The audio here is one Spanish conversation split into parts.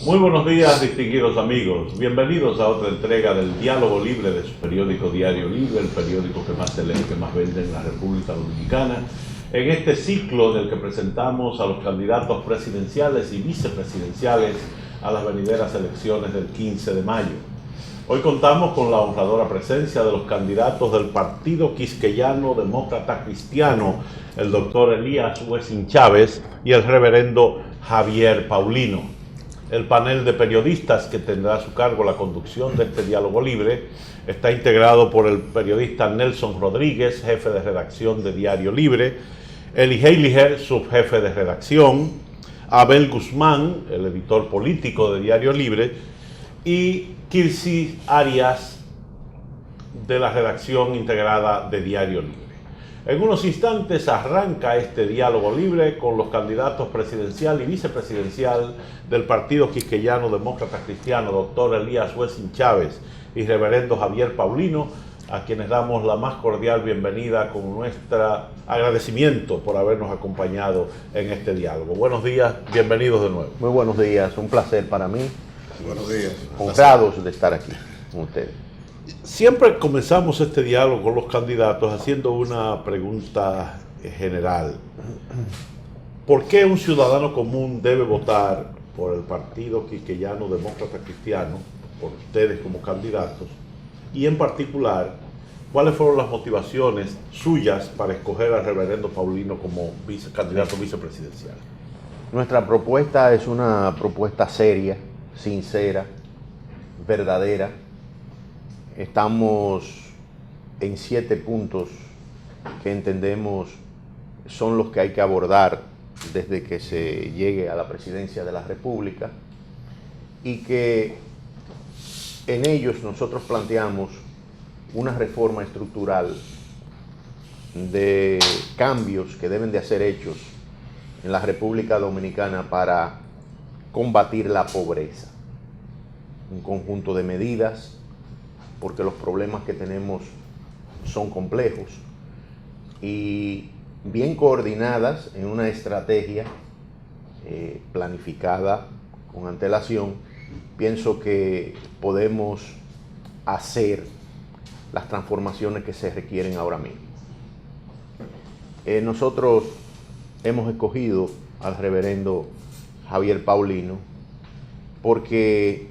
Muy buenos días, distinguidos amigos. Bienvenidos a otra entrega del Diálogo Libre de su periódico Diario Libre, el periódico que más se lee, que más vende en la República Dominicana. En este ciclo en el que presentamos a los candidatos presidenciales y vicepresidenciales a las venideras elecciones del 15 de mayo. Hoy contamos con la honradora presencia de los candidatos del Partido Quisqueyano Demócrata Cristiano, el doctor Elías Wessing Chávez y el reverendo Javier Paulino. El panel de periodistas que tendrá a su cargo la conducción de este diálogo libre está integrado por el periodista Nelson Rodríguez, jefe de redacción de Diario Libre, Eli Heiliger, subjefe de redacción, Abel Guzmán, el editor político de Diario Libre, y Kirsi Arias, de la redacción integrada de Diario Libre. En unos instantes arranca este diálogo libre con los candidatos presidencial y vicepresidencial del Partido Quisqueyano Demócrata Cristiano, doctor Elías Wessing Chávez y reverendo Javier Paulino, a quienes damos la más cordial bienvenida con nuestro agradecimiento por habernos acompañado en este diálogo. Buenos días, bienvenidos de nuevo. Muy buenos días, un placer para mí. Buenos días. Honrados de estar aquí con ustedes. Siempre comenzamos este diálogo con los candidatos haciendo una pregunta general. ¿Por qué un ciudadano común debe votar por el Partido Quisqueyano Demócrata Cristiano, por ustedes como candidatos? Y en particular, ¿cuáles fueron las motivaciones suyas para escoger al reverendo Paulino como candidato vicepresidencial? Nuestra propuesta es una propuesta seria, sincera, verdadera. Estamos en 7 puntos que entendemos son los que hay que abordar desde que se llegue a la presidencia de la República, y que en ellos nosotros planteamos una reforma estructural de cambios que deben de ser hechos en la República Dominicana para combatir la pobreza. Un conjunto de medidas, porque los problemas que tenemos son complejos, y bien coordinadas en una estrategia planificada con antelación, pienso que podemos hacer las transformaciones que se requieren ahora mismo. Nosotros hemos escogido al reverendo Javier Paulino porque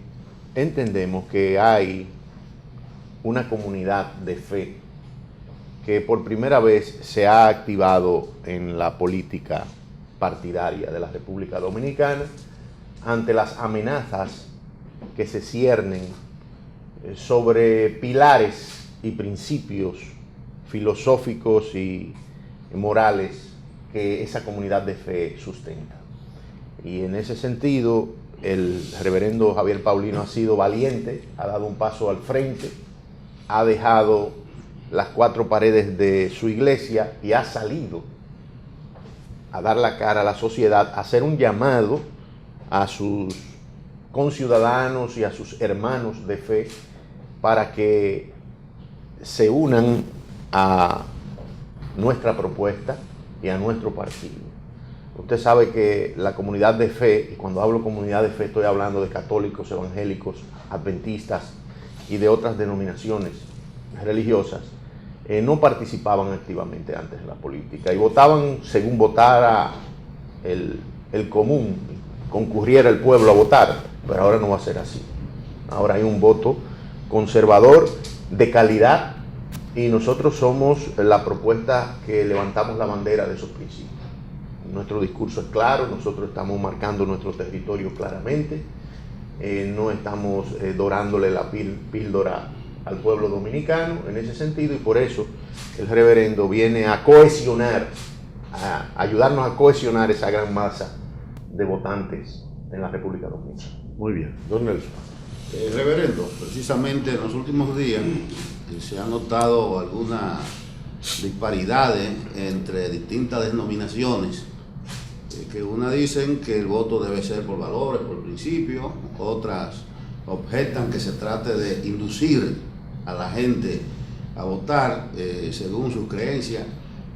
entendemos que hay una comunidad de fe que por primera vez se ha activado en la política partidaria de la República Dominicana ante las amenazas que se ciernen sobre pilares y principios filosóficos y morales que esa comunidad de fe sustenta. Y en ese sentido, el reverendo Javier Paulino ha sido valiente, ha dado un paso al frente, ha dejado las 4 paredes de su iglesia y ha salido a dar la cara a la sociedad, a hacer un llamado a sus conciudadanos y a sus hermanos de fe para que se unan a nuestra propuesta y a nuestro partido. Usted sabe que la comunidad de fe, y cuando hablo comunidad de fe estoy hablando de católicos, evangélicos, adventistas y de otras denominaciones religiosas, no participaban activamente antes en la política y votaban según votara el común, concurriera el pueblo a votar, pero ahora no va a ser así. Ahora hay un voto conservador de calidad y nosotros somos la propuesta que levantamos la bandera de esos principios. Nuestro discurso es claro, nosotros estamos marcando nuestro territorio claramente, no estamos dorándole la píldora al pueblo dominicano en ese sentido, y por eso el reverendo viene a cohesionar, a ayudarnos a cohesionar esa gran masa de votantes en la República Dominicana. Muy bien, don Nelson. Reverendo, precisamente en los últimos días se han notado algunas disparidades entre distintas denominaciones, que unas dicen que el voto debe ser por valores, por principios, otras objetan que se trate de inducir a la gente a votar según sus creencias,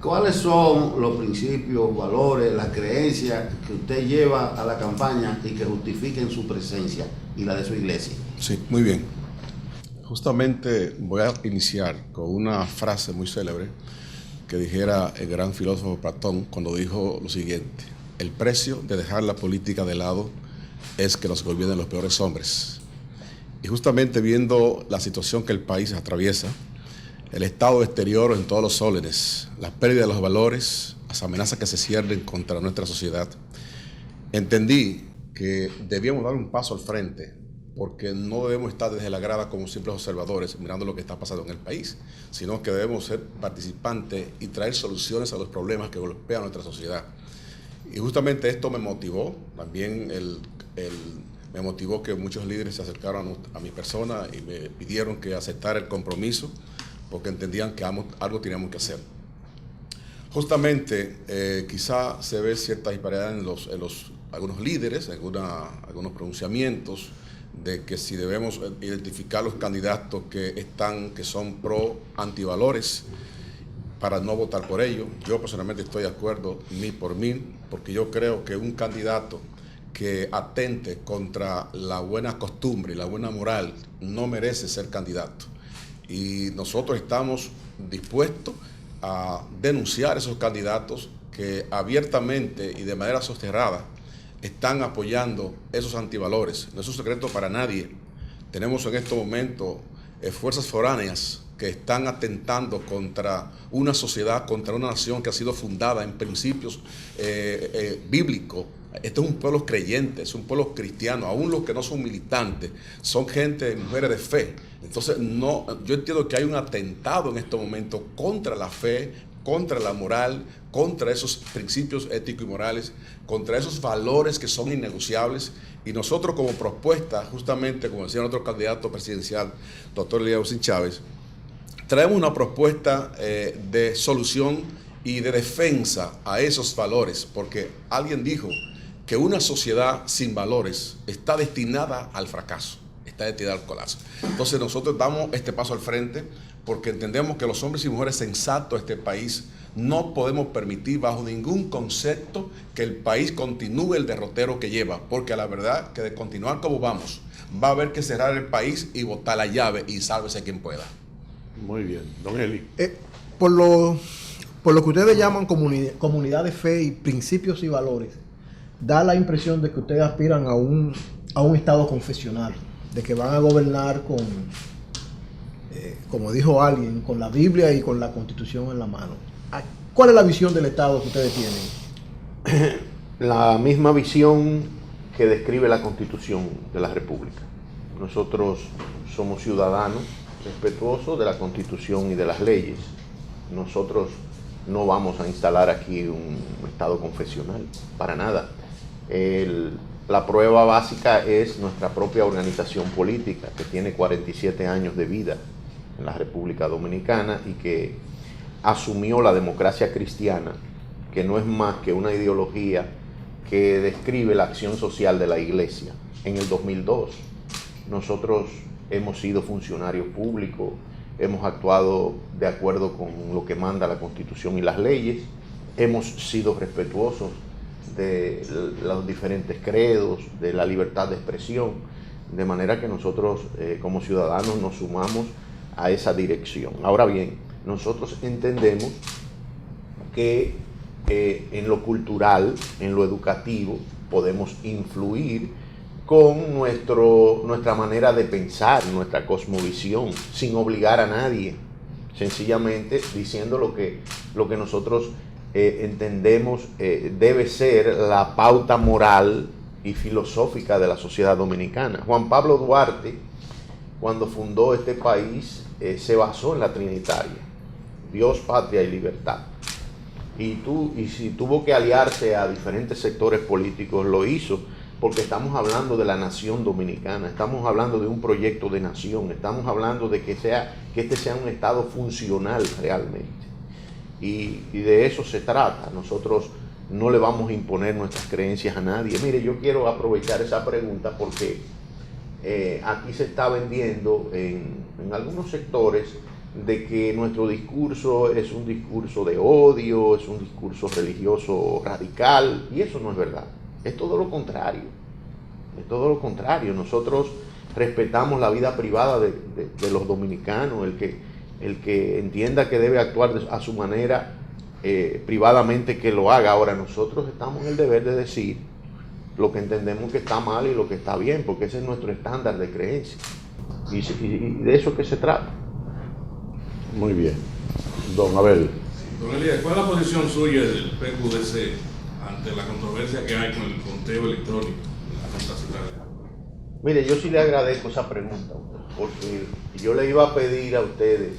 ¿Cuáles son los principios, valores, las creencias que usted lleva a la campaña y que justifiquen su presencia y la de su iglesia? Sí, muy bien. Justamente voy a iniciar con una frase muy célebre que dijera el gran filósofo Platón cuando dijo lo siguiente: el precio de dejar la política de lado es que nos gobiernen los peores hombres. Y justamente viendo la situación que el país atraviesa, el estado exterior en todos los órdenes, la pérdida de los valores, las amenazas que se ciernen contra nuestra sociedad, entendí que debíamos dar un paso al frente, porque no debemos estar desde la grada como simples observadores mirando lo que está pasando en el país, sino que debemos ser participantes y traer soluciones a los problemas que golpean nuestra sociedad. Y justamente esto me motivó, también me motivó que muchos líderes se acercaron a mi persona y me pidieron que aceptara el compromiso, porque entendían que algo teníamos que hacer. Justamente, quizá se ve cierta disparidad en algunos líderes, algunos pronunciamientos, de que si debemos identificar los candidatos que son antivalores, para no votar por ellos. Yo personalmente estoy de acuerdo 1000%, porque yo creo que un candidato que atente contra la buena costumbre y la buena moral no merece ser candidato. Y nosotros estamos dispuestos a denunciar esos candidatos que abiertamente y de manera soterrada están apoyando esos antivalores. No es un secreto para nadie. Tenemos en este momento fuerzas foráneas que están atentando contra una sociedad, contra una nación que ha sido fundada en principios bíblicos. Este es un pueblo creyente, es un pueblo cristiano. Aún los que no son militantes son gente, mujeres de fe. Entonces, yo entiendo que hay un atentado en este momento contra la fe, contra la moral, contra esos principios éticos y morales, contra esos valores que son innegociables. Y nosotros, como propuesta, justamente como decía nuestro candidato presidencial, doctor Elías Austin Chávez, traemos una propuesta de solución y de defensa a esos valores, porque alguien dijo que una sociedad sin valores está destinada al fracaso, está destinada al colapso. Entonces nosotros damos este paso al frente porque entendemos que los hombres y mujeres sensatos de este país no podemos permitir bajo ningún concepto que el país continúe el derrotero que lleva, porque a la verdad que de continuar como vamos, va a haber que cerrar el país y botar la llave y sálvese quien pueda. Muy bien, don Eli. Por lo que ustedes llaman comunidad de fe y principios y valores, da la impresión de que ustedes aspiran a un estado confesional, de que van a gobernar con, como dijo alguien, con la Biblia y con la Constitución en la mano. ¿Cuál es la visión del estado que ustedes tienen? La misma visión que describe la Constitución de la República. Nosotros somos ciudadanos respetuosos de la Constitución y de las leyes. Nosotros no vamos a instalar aquí un estado confesional, para nada. La prueba básica es nuestra propia organización política, que tiene 47 años de vida en la República Dominicana y que asumió la democracia cristiana, que no es más que una ideología que describe la acción social de la Iglesia. En el 2002, nosotros hemos sido funcionarios públicos, hemos actuado de acuerdo con lo que manda la Constitución y las leyes, hemos sido respetuosos de los diferentes credos, de la libertad de expresión, de manera que nosotros como ciudadanos nos sumamos a esa dirección. Ahora bien, nosotros entendemos que en lo cultural, en lo educativo, podemos influir con nuestra manera de pensar, nuestra cosmovisión, sin obligar a nadie, sencillamente diciendo lo que nosotros entendemos debe ser la pauta moral y filosófica de la sociedad dominicana. Juan Pablo Duarte, cuando fundó este país, se basó en la Trinitaria, Dios, patria y libertad. Y si tuvo que aliarse a diferentes sectores políticos, lo hizo porque estamos hablando de la nación dominicana, estamos hablando de un proyecto de nación, estamos hablando de que este sea un Estado funcional realmente. Y de eso se trata. Nosotros no le vamos a imponer nuestras creencias a nadie. Mire, yo quiero aprovechar esa pregunta porque aquí se está vendiendo en algunos sectores de que nuestro discurso es un discurso de odio, es un discurso religioso radical, y eso no es verdad. Es todo lo contrario. Es todo lo contrario. Nosotros respetamos la vida privada de los dominicanos. El que entienda que debe actuar a su manera privadamente, que lo haga. Ahora, nosotros estamos en el deber de decir lo que entendemos que está mal y lo que está bien, porque ese es nuestro estándar de creencia. Y de eso que se trata. Muy bien. Don Abel. Don Elías, ¿cuál es la posición suya del PQDC ante la controversia que hay con el conteo electrónico en la Junta Central? Mire, yo sí le agradezco esa pregunta, porque yo le iba a pedir a ustedes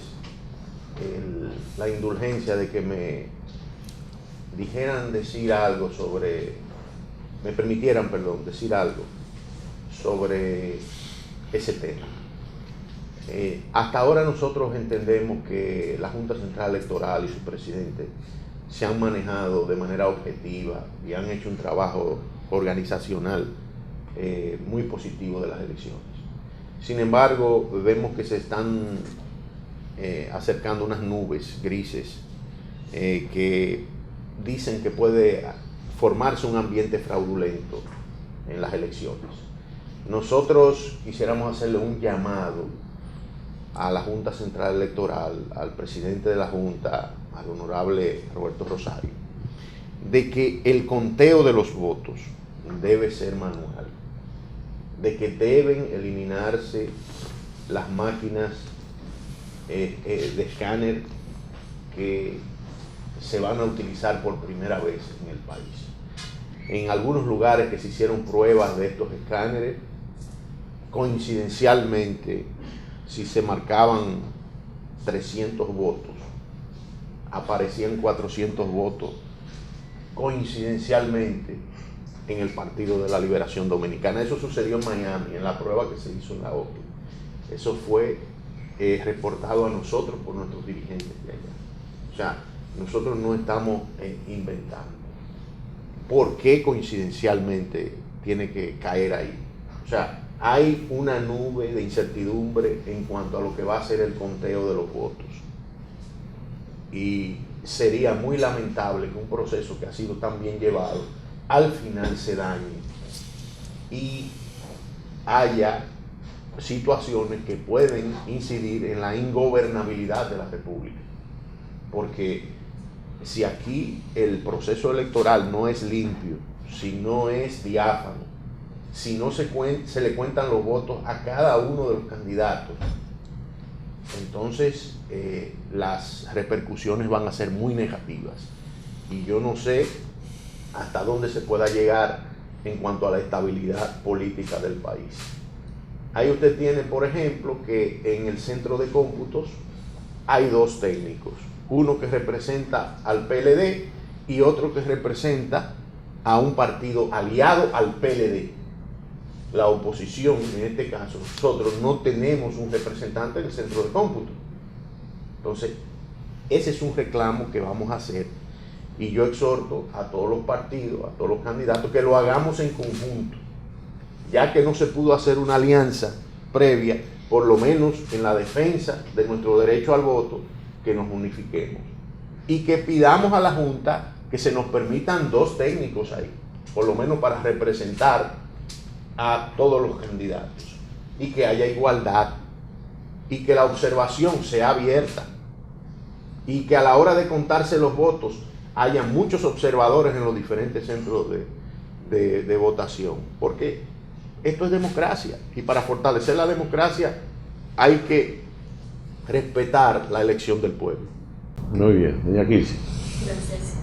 la indulgencia de que me dijeran decir algo sobre, me permitieran, perdón, decir algo sobre ese tema. Hasta ahora nosotros entendemos que la Junta Central Electoral y su presidente se han manejado de manera objetiva y han hecho un trabajo organizacional muy positivo de las elecciones. Sin embargo, vemos que se están acercando unas nubes grises que dicen que puede formarse un ambiente fraudulento en las elecciones. Nosotros quisiéramos hacerle un llamado a la Junta Central Electoral, al presidente de la Junta, al honorable Roberto Rosario, de que el conteo de los votos debe ser manual, de que deben eliminarse las máquinas de escáner que se van a utilizar por primera vez en el país. En algunos lugares que se hicieron pruebas de estos escáneres, coincidencialmente, si se marcaban 300 votos, aparecían 400 votos, coincidencialmente, en el Partido de la Liberación Dominicana. Eso sucedió en Miami, en la prueba que se hizo en la OPE. Eso fue reportado a nosotros por nuestros dirigentes de allá. O sea, nosotros no estamos inventando. ¿Por qué coincidencialmente tiene que caer ahí? O sea, hay una nube de incertidumbre en cuanto a lo que va a ser el conteo de los votos. Y sería muy lamentable que un proceso que ha sido tan bien llevado al final se dañe y haya situaciones que pueden incidir en la ingobernabilidad de la República. Porque si aquí el proceso electoral no es limpio, si no es diáfano, si no se le cuentan los votos a cada uno de los candidatos, entonces las repercusiones van a ser muy negativas. Y yo no sé hasta dónde se pueda llegar en cuanto a la estabilidad política del país. Ahí usted tiene, por ejemplo, que en el centro de cómputos hay dos técnicos, uno que representa al PLD y otro que representa a un partido aliado al PLD. La oposición, en este caso, nosotros no tenemos un representante en el centro de cómputo. Entonces, ese es un reclamo que vamos a hacer. Y yo exhorto a todos los partidos, a todos los candidatos, que lo hagamos en conjunto. Ya que no se pudo hacer una alianza previa, por lo menos en la defensa de nuestro derecho al voto, que nos unifiquemos. Y que pidamos a la Junta que se nos permitan dos técnicos ahí, por lo menos para representar a todos los candidatos. Y que haya igualdad. Y que la observación sea abierta. Y que a la hora de contarse los votos haya muchos observadores en los diferentes centros de votación, porque esto es democracia, y para fortalecer la democracia hay que respetar la elección del pueblo. Muy bien, doña Kirsi. Gracias.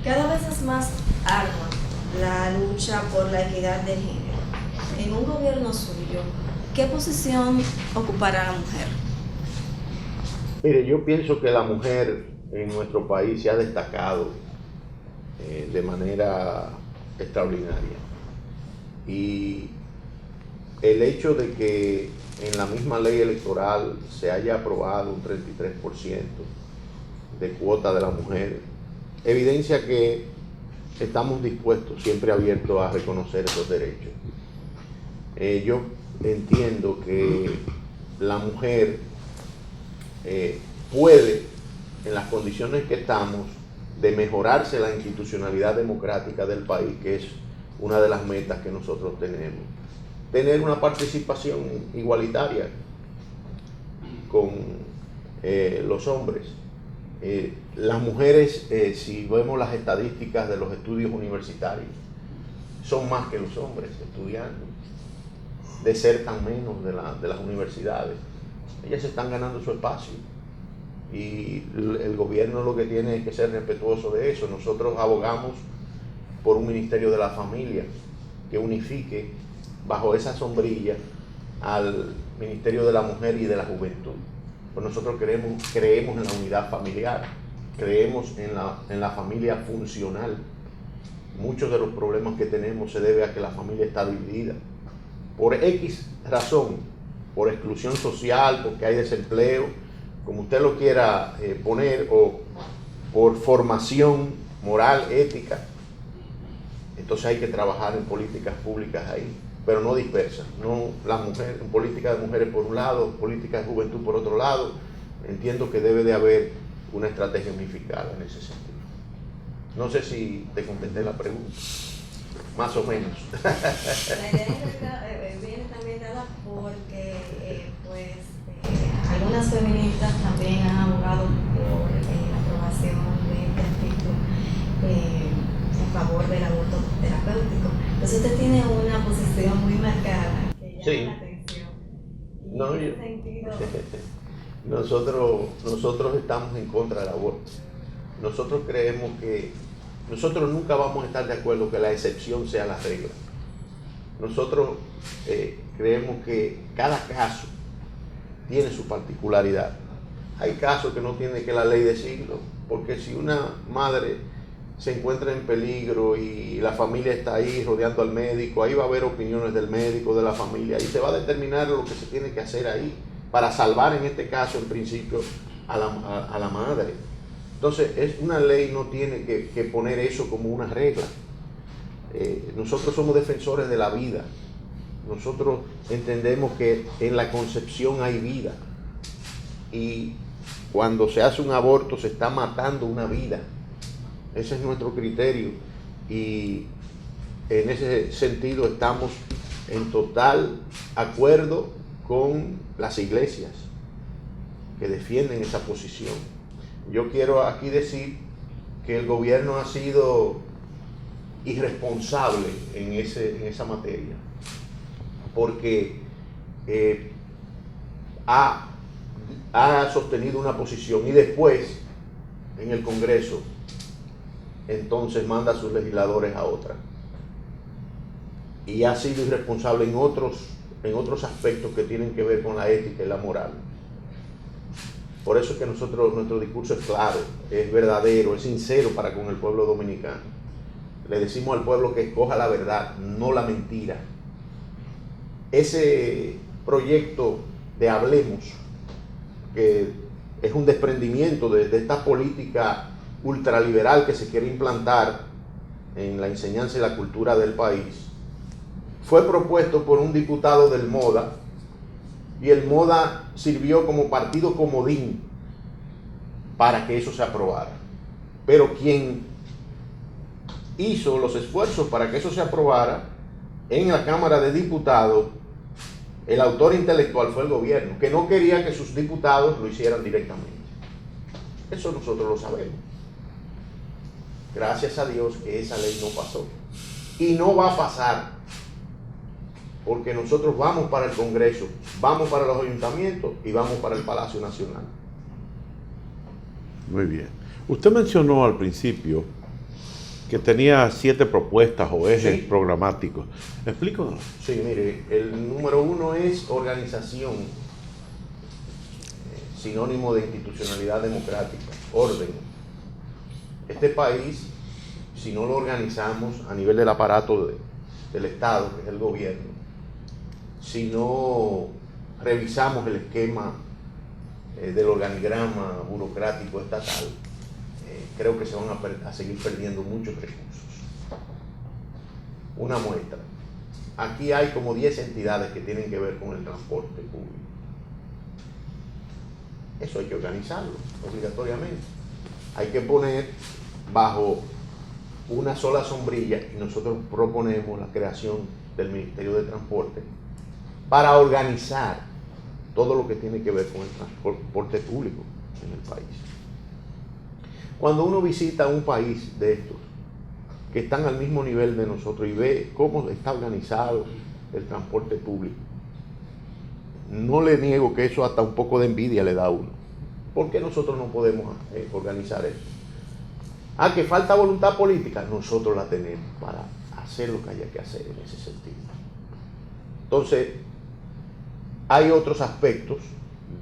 Cada vez es más ardua la lucha por la equidad de género. En un gobierno suyo, ¿qué posición ocupará la mujer? Mire, yo pienso que la mujer en nuestro país se ha destacado de manera extraordinaria. Y el hecho de que en la misma ley electoral se haya aprobado un 33% de cuota de la mujer, evidencia que estamos dispuestos, siempre abiertos a reconocer esos derechos. Yo entiendo que la mujer puede, en las condiciones que estamos, de mejorarse la institucionalidad democrática del país, que es una de las metas que nosotros tenemos. Tener una participación igualitaria con los hombres. Las mujeres, si vemos las estadísticas de los estudios universitarios, son más que los hombres estudiando, desertan menos de las universidades. Ellas están ganando su espacio y el gobierno lo que tiene es que ser respetuoso de eso. Nosotros abogamos por un ministerio de la familia que unifique bajo esa sombrilla al Ministerio de la Mujer y de la Juventud. Pues nosotros creemos en la unidad familiar, creemos en la familia funcional. Muchos de los problemas que tenemos se debe a que la familia está dividida por X razón, por exclusión social, porque hay desempleo, como usted lo quiera poner, o por formación moral, ética. Entonces hay que trabajar en políticas públicas ahí, pero no dispersas, no la mujer, en política de mujeres por un lado, política de juventud por otro lado. Entiendo que debe de haber una estrategia unificada en ese sentido. No sé si te contesté la pregunta, más o menos. La idea viene también dada porque algunas feministas también han abogado por la aprobación de este artículo en favor del aborto terapéutico. Entonces usted tiene una posición muy marcada que llama Sí. la atención. Y No, en ese sentido, nosotros estamos en contra del aborto. Nosotros creemos que nosotros nunca vamos a estar de acuerdo que la excepción sea la regla. Nosotros creemos que cada caso tiene su particularidad. Hay casos que no tiene que la ley decirlo, porque si una madre se encuentra en peligro y la familia está ahí rodeando al médico, ahí va a haber opiniones del médico, de la familia, y se va a determinar lo que se tiene que hacer ahí para salvar, en este caso, en principio, a la madre. Entonces, una ley no tiene que poner eso como una regla. Nosotros somos defensores de la vida. Nosotros entendemos que en la concepción hay vida. Y cuando se hace un aborto se está matando una vida. Ese es nuestro criterio. Y en ese sentido estamos en total acuerdo con las iglesias que defienden esa posición. Yo quiero aquí decir que el gobierno ha sido irresponsable en esa materia, porque ha sostenido una posición y después en el Congreso entonces manda a sus legisladores a otra, y ha sido irresponsable en otros aspectos que tienen que ver con la ética y la moral. Por eso es que nuestro discurso es claro, es verdadero, es sincero para con el pueblo dominicano. Le decimos al pueblo que escoja la verdad, no la mentira. Ese proyecto de Hablemos, que es un desprendimiento de esta política ultraliberal que se quiere implantar en la enseñanza y la cultura del país, fue propuesto por un diputado del MODA, y el MODA sirvió como partido comodín para que eso se aprobara. Pero quien hizo los esfuerzos para que eso se aprobara en la Cámara de Diputados, el autor intelectual fue el gobierno, que no quería que sus diputados lo hicieran directamente. Eso nosotros lo sabemos. Gracias a Dios que esa ley no pasó. Y no va a pasar, porque nosotros vamos para el Congreso, vamos para los ayuntamientos y vamos para el Palacio Nacional. Muy bien. Usted mencionó al principio que tenía 7 propuestas o ejes programáticos. Explícanos. Sí, mire, el número 1 es organización, sinónimo de institucionalidad democrática, orden. Este país, si no lo organizamos a nivel del aparato del Estado, que es el gobierno, si no revisamos el esquema del organigrama burocrático estatal, creo que se van a seguir perdiendo muchos recursos. Una muestra. Aquí hay como 10 entidades que tienen que ver con el transporte público. Eso hay que organizarlo obligatoriamente. Hay que poner bajo una sola sombrilla y nosotros proponemos la creación del Ministerio de Transporte para organizar todo lo que tiene que ver con el transporte público en el país. Cuando uno visita un país de estos que están al mismo nivel de nosotros y ve cómo está organizado el transporte público, no le niego que eso hasta un poco de envidia le da a uno. ¿Por qué nosotros no podemos organizar eso? Que falta voluntad política, nosotros la tenemos para hacer lo que haya que hacer en ese sentido. Entonces, hay otros aspectos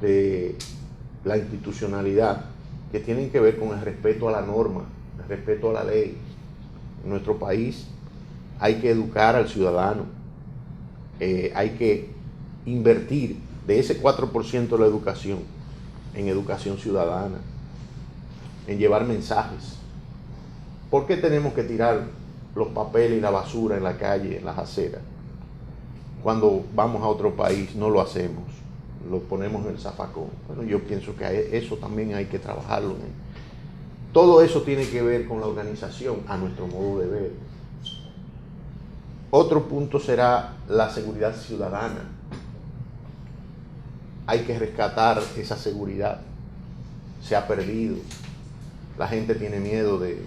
de la institucionalidad que tienen que ver con el respeto a la norma, el respeto a la ley. En nuestro país hay que educar al ciudadano, hay que invertir de ese 4% de la educación en educación ciudadana, en llevar mensajes. ¿Por qué tenemos que tirar los papeles y la basura en la calle, en las aceras? Cuando vamos a otro país no lo hacemos, lo ponemos en el zafacón. Bueno, yo pienso que eso también hay que trabajarlo. Todo eso tiene que ver con la organización, a nuestro modo de ver. Otro punto será la seguridad ciudadana. Hay que rescatar esa seguridad. Se ha perdido. La gente tiene miedo de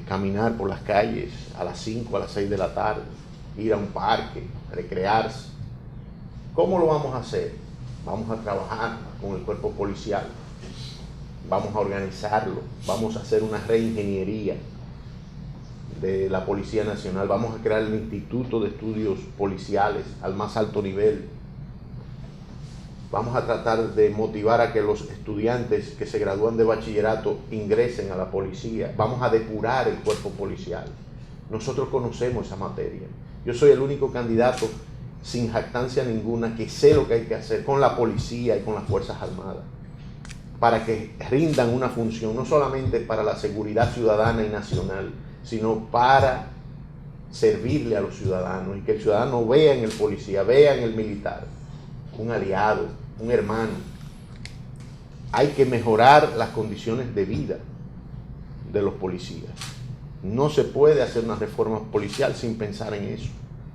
caminar por las calles a las 5, a las 6 de la tarde, ir a un parque, recrearse. ¿Cómo lo vamos a hacer? Vamos a trabajar con el cuerpo policial, vamos a organizarlo, vamos a hacer una reingeniería de la Policía Nacional, vamos a crear el Instituto de Estudios Policiales al más alto nivel. Vamos a tratar de motivar a que los estudiantes que se gradúan de bachillerato ingresen a la policía. Vamos a depurar el cuerpo policial. Nosotros conocemos esa materia. Yo soy el único candidato sin jactancia ninguna que sé lo que hay que hacer con la policía y con las Fuerzas Armadas para que rindan una función no solamente para la seguridad ciudadana y nacional, sino para servirle a los ciudadanos y que el ciudadano vea en el policía, vea en el militar un aliado, un hermano. Hay que mejorar las condiciones de vida de los policías. No se puede hacer una reforma policial sin pensar en eso.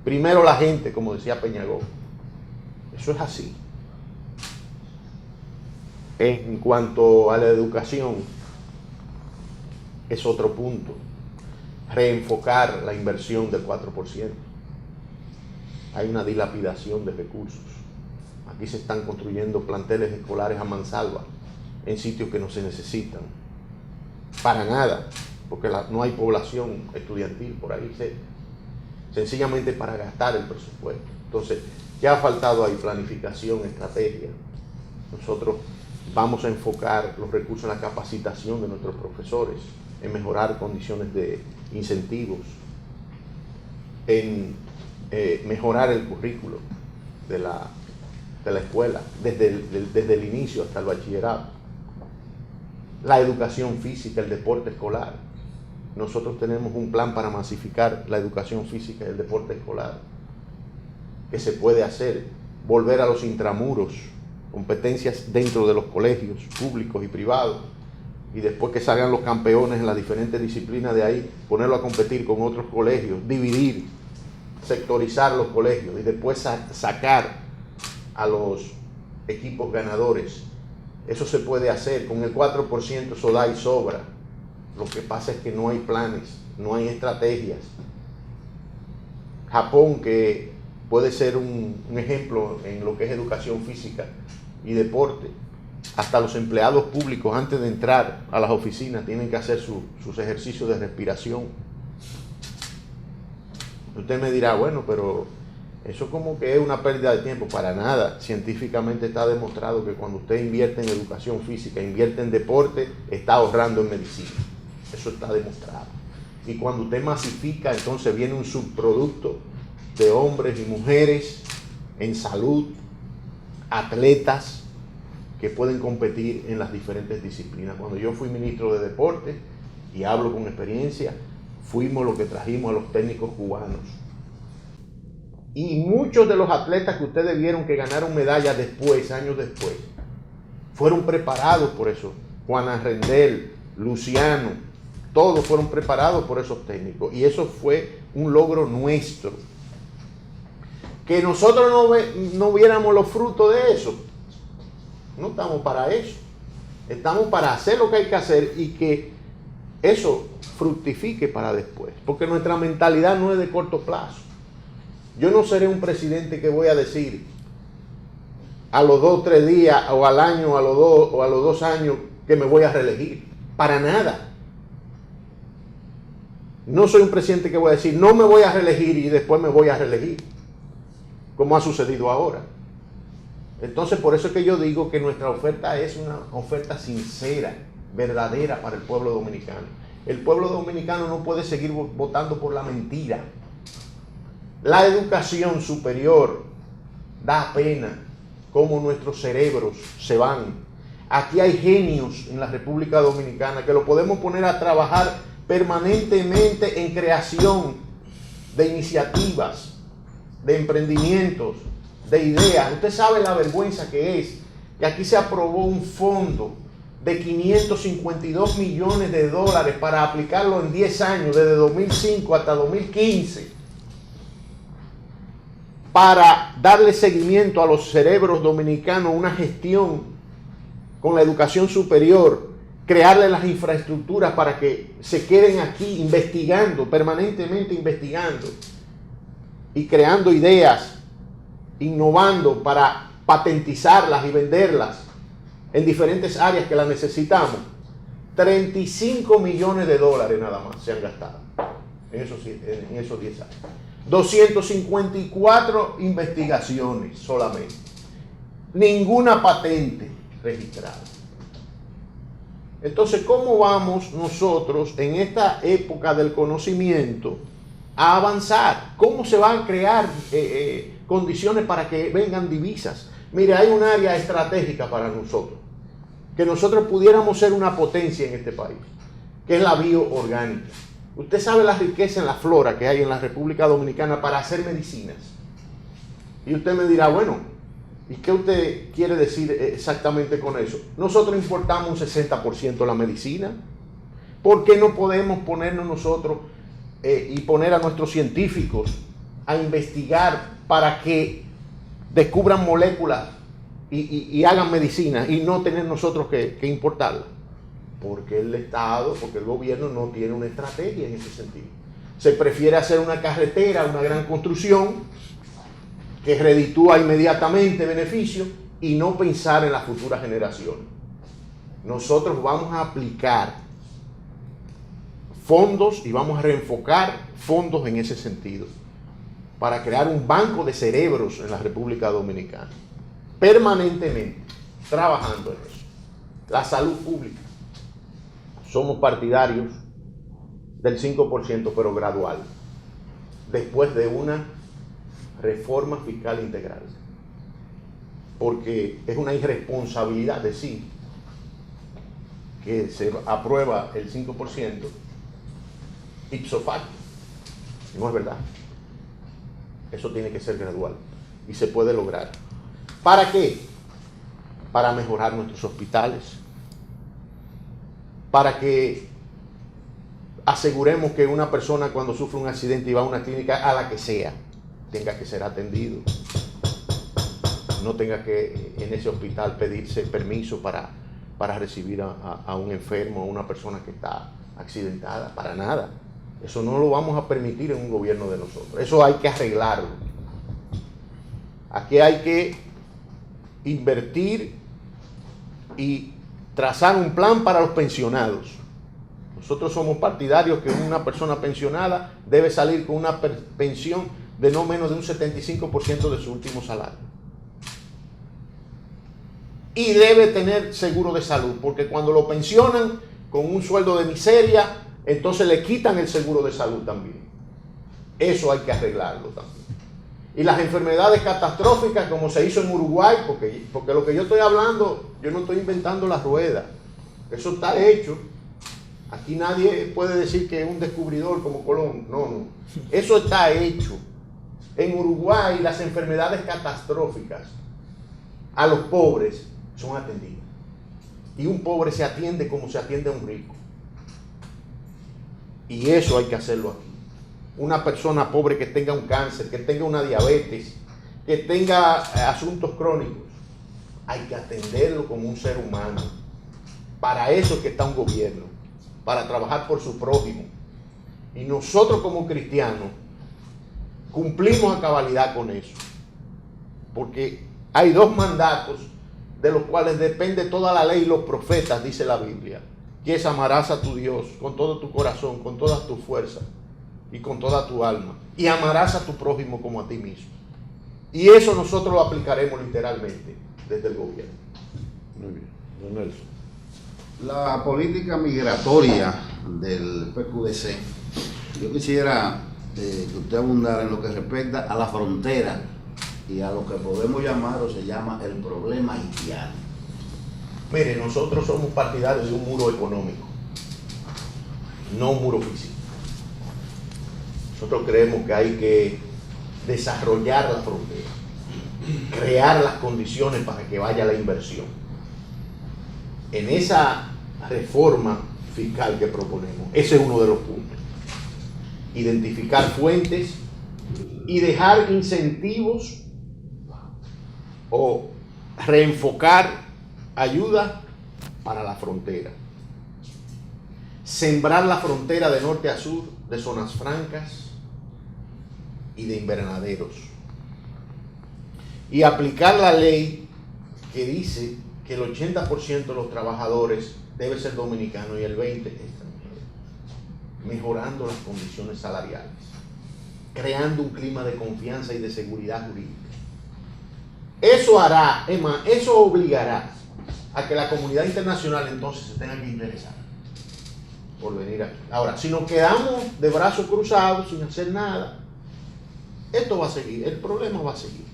Primero la gente, como decía Peñagó. Eso es así. En cuanto a la educación, es otro punto. Reenfocar la inversión del 4%. Hay una dilapidación de recursos. Aquí se están construyendo planteles escolares a mansalva en sitios que no se necesitan. Para nada, porque no hay población estudiantil por ahí cerca. Sencillamente para gastar el presupuesto. Entonces, ¿qué ha faltado ahí? Planificación, estrategia. Nosotros vamos a enfocar los recursos en la capacitación de nuestros profesores, en mejorar condiciones de incentivos, en mejorar el currículo de la escuela, desde el inicio hasta el bachillerato. La educación física, el deporte escolar. Nosotros tenemos un plan para masificar la educación física y el deporte escolar, que se puede hacer, volver a los intramuros, competencias dentro de los colegios públicos y privados, y después que salgan los campeones en las diferentes disciplinas de ahí, ponerlo a competir con otros colegios, dividir, sectorizar los colegios y después sacar a los equipos ganadores. Eso se puede hacer, con el 4% eso da y sobra. Lo que pasa es que no hay planes, no hay estrategias. Japón, que puede ser un ejemplo en lo que es educación física y deporte, hasta los empleados públicos antes de entrar a las oficinas tienen que hacer sus ejercicios de respiración. Usted me dirá, bueno, pero eso como que es una pérdida de tiempo. Para nada. Científicamente está demostrado que cuando usted invierte en educación física, invierte en deporte, está ahorrando en medicina. Eso está demostrado. Y cuando usted masifica, entonces viene un subproducto de hombres y mujeres en salud, atletas que pueden competir en las diferentes disciplinas. Cuando yo fui ministro de Deportes, y hablo con experiencia, fuimos los que trajimos a los técnicos cubanos. Y muchos de los atletas que ustedes vieron que ganaron medallas después, años después, fueron preparados por eso. Juana Rendel, Luciano, todos fueron preparados por esos técnicos. Y eso fue un logro nuestro. Que nosotros no viéramos los frutos de eso. No estamos para eso. Estamos para hacer lo que hay que hacer y que eso fructifique para después. Porque nuestra mentalidad no es de corto plazo. Yo no seré un presidente que voy a decir a los 2 o 3 días o al año o a los 2 años que me voy a reelegir. Para nada. No soy un presidente que voy a decir no me voy a reelegir y después me voy a reelegir, como ha sucedido ahora. Entonces, por eso es que yo digo que nuestra oferta es una oferta sincera, verdadera para el pueblo dominicano. El pueblo dominicano no puede seguir votando por la mentira. La educación superior da pena cómo nuestros cerebros se van. Aquí hay genios en la República Dominicana que lo podemos poner a trabajar permanentemente en creación de iniciativas, de emprendimientos, de ideas. Usted sabe la vergüenza que es que aquí se aprobó un fondo de 552 millones de dólares para aplicarlo en 10 años, desde 2005 hasta 2015, para darle seguimiento a los cerebros dominicanos, una gestión con la educación superior, crearle las infraestructuras para que se queden aquí investigando, permanentemente investigando y creando ideas, innovando para patentizarlas y venderlas en diferentes áreas que las necesitamos. 35 millones de dólares nada más se han gastado en esos 10 años. 254 investigaciones solamente. Ninguna patente registrada. Entonces, ¿cómo vamos nosotros en esta época del conocimiento a avanzar? ¿Cómo se van a crear condiciones para que vengan divisas? Mire, hay un área estratégica para nosotros, que nosotros pudiéramos ser una potencia en este país, que es la bioorgánica. Usted sabe la riqueza en la flora que hay en la República Dominicana para hacer medicinas. Y usted me dirá, bueno, ¿y qué usted quiere decir exactamente con eso? Nosotros importamos un 60% de la medicina. ¿Por qué no podemos ponernos nosotros y poner a nuestros científicos a investigar para que descubran moléculas y hagan medicina y no tener nosotros que importarla? Porque el Estado, porque el gobierno no tiene una estrategia en ese sentido. Se prefiere hacer una carretera, una gran construcción que reditúa inmediatamente beneficio y no pensar en las futuras generaciones. Nosotros vamos a aplicar fondos y vamos a reenfocar fondos en ese sentido para crear un banco de cerebros en la República Dominicana, permanentemente trabajando en eso. La salud pública. Somos partidarios del 5%, pero gradual, después de una reforma fiscal integral. Porque es una irresponsabilidad decir que se aprueba el 5% ipso facto. No es verdad. Eso tiene que ser gradual y se puede lograr. ¿Para qué? Para mejorar nuestros hospitales, para que aseguremos que una persona cuando sufre un accidente y va a una clínica, a la que sea, tenga que ser atendido, no tenga que en ese hospital pedirse permiso para recibir a un enfermo, a una persona que está accidentada, para nada. Eso no lo vamos a permitir en un gobierno de nosotros. Eso hay que arreglarlo. Aquí hay que invertir y trazar un plan para los pensionados. Nosotros somos partidarios que una persona pensionada debe salir con una pensión de no menos de un 75% de su último salario. Y debe tener seguro de salud, porque cuando lo pensionan con un sueldo de miseria, entonces le quitan el seguro de salud también. Eso hay que arreglarlo también. Y las enfermedades catastróficas, como se hizo en Uruguay, porque lo que yo estoy hablando, yo no estoy inventando la rueda. Eso está hecho. Aquí nadie puede decir que es un descubridor como Colón. No, no. Eso está hecho. En Uruguay las enfermedades catastróficas a los pobres son atendidas. Y un pobre se atiende como se atiende a un rico. Y eso hay que hacerlo aquí. Una persona pobre que tenga un cáncer, que tenga una diabetes, que tenga asuntos crónicos, hay que atenderlo como un ser humano. Para eso es que está un gobierno, para trabajar por su prójimo. Y nosotros como cristianos cumplimos a cabalidad con eso. Porque hay dos mandatos de los cuales depende toda la ley y los profetas, dice la Biblia, que es amarás a tu Dios con todo tu corazón, con todas tus fuerzas y con toda tu alma, y amarás a tu prójimo como a ti mismo. Y eso nosotros lo aplicaremos literalmente desde el gobierno. Muy bien. Don Nelson. La política migratoria del PQDC, yo quisiera que usted abundara en lo que respecta a la frontera y a lo que podemos llamar o se llama el problema haitiano. Mire, nosotros somos partidarios de un muro económico, no un muro físico. Nosotros creemos que hay que desarrollar la frontera, crear las condiciones para que vaya la inversión. En esa reforma fiscal que proponemos, ese es uno de los puntos. Identificar fuentes y dejar incentivos o reenfocar ayuda para la frontera. Sembrar la frontera de norte a sur de zonas francas y de invernaderos. Y aplicar la ley que dice que el 80% de los trabajadores debe ser dominicano y el 20% extranjero. Mejorando las condiciones salariales. Creando un clima de confianza y de seguridad jurídica. Eso hará, eso obligará a que la comunidad internacional entonces se tenga que interesar por venir aquí. Ahora, si nos quedamos de brazos cruzados sin hacer nada, esto va a seguir, el problema va a seguir.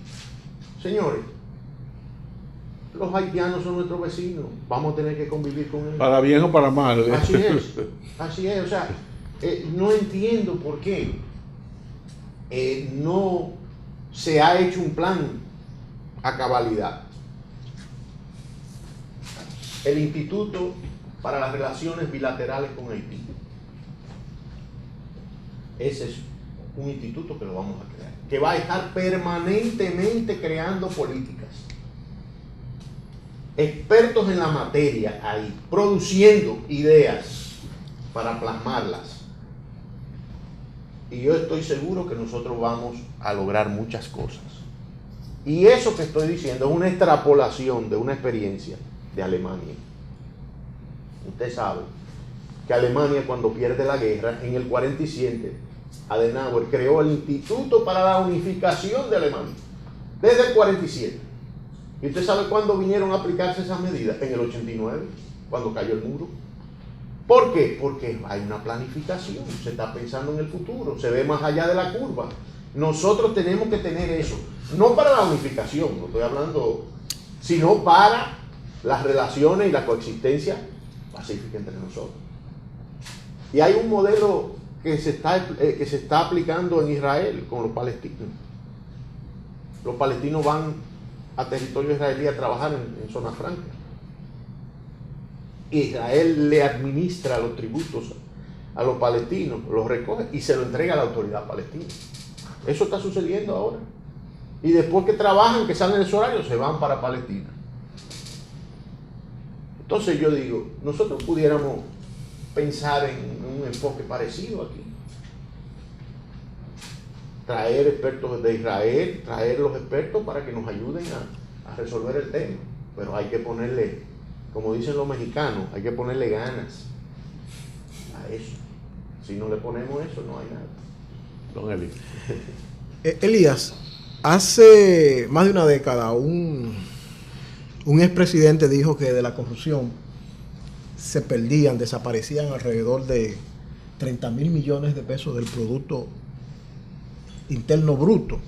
Señores, los haitianos son nuestros vecinos, vamos a tener que convivir con ellos. Para bien o para mal. Así es, o sea, no entiendo por qué no se ha hecho un plan a cabalidad. El Instituto para las Relaciones Bilaterales con Haití. Ese es un instituto que lo vamos a crear, que va a estar permanentemente creando políticas. Expertos en la materia ahí, produciendo ideas para plasmarlas. Y yo estoy seguro que nosotros vamos a lograr muchas cosas. Y eso que estoy diciendo es una extrapolación de una experiencia de Alemania. Usted sabe que Alemania, cuando pierde la guerra, en el 47, Adenauer creó el Instituto para la Unificación de Alemania. Desde el 47. ¿Y usted sabe cuándo vinieron a aplicarse esas medidas? En el 89, cuando cayó el muro. ¿Por qué? Porque hay una planificación, se está pensando en el futuro, se ve más allá de la curva. Nosotros tenemos que tener eso, no para la unificación, no estoy hablando, sino para las relaciones y la coexistencia pacífica entre nosotros. Y hay un modelo que se está aplicando en Israel con los palestinos. Los palestinos van a territorio israelí a trabajar en zonas francas. Israel le administra los tributos a los palestinos, los recoge y se lo entrega a la autoridad palestina. Eso está sucediendo ahora. Y después que trabajan, que salen de su horario, se van para Palestina. Entonces yo digo, nosotros pudiéramos pensar en un enfoque parecido aquí. Traer expertos de Israel, traer los expertos para que nos ayuden a resolver el tema. Pero hay que ponerle, como dicen los mexicanos, hay que ponerle ganas a eso. Si no le ponemos eso, no hay nada. Don Eli. Elías, hace más de una década un expresidente dijo que de la corrupción se perdían, desaparecían alrededor de 30,000 millones de pesos del Producto Interno Bruto.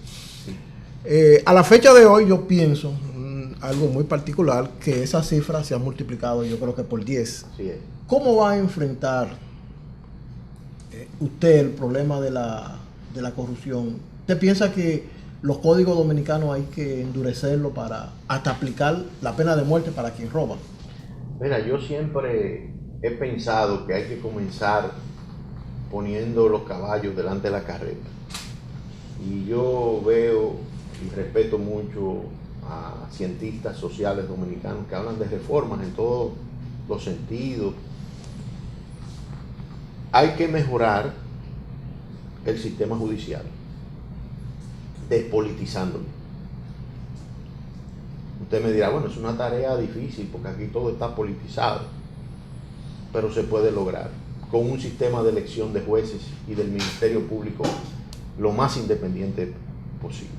A la fecha de hoy yo pienso algo muy particular, que esa cifra se ha multiplicado yo creo que por 10. Así es. ¿Cómo va a enfrentar usted el problema de la corrupción? ¿Usted piensa que los códigos dominicanos hay que endurecerlo para hasta aplicar la pena de muerte para quien roba? Mira, yo siempre he pensado que hay que comenzar poniendo los caballos delante de la carreta. Y yo veo y respeto mucho a cientistas sociales dominicanos que hablan de reformas en todos los sentidos. Hay que mejorar el sistema judicial, despolitizándolo. Usted me dirá, bueno, es una tarea difícil porque aquí todo está politizado, pero se puede lograr con un sistema de elección de jueces y del Ministerio Público lo más independiente posible.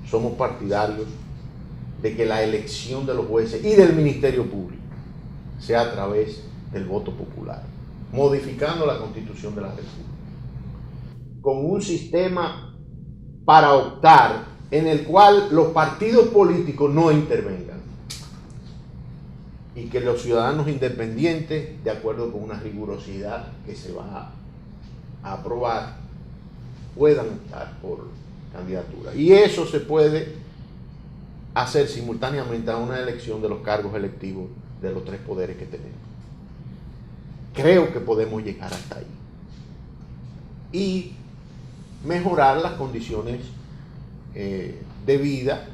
Somos partidarios de que la elección de los jueces y del Ministerio Público sea a través del voto popular, modificando la Constitución de la República, con un sistema para optar en el cual los partidos políticos no intervengan y que los ciudadanos independientes, de acuerdo con una rigurosidad que se va a aprobar, puedan optar por candidatura. Y eso se puede hacer simultáneamente a una elección de los cargos electivos de los tres poderes que tenemos. Creo que podemos llegar hasta ahí y mejorar las condiciones de vida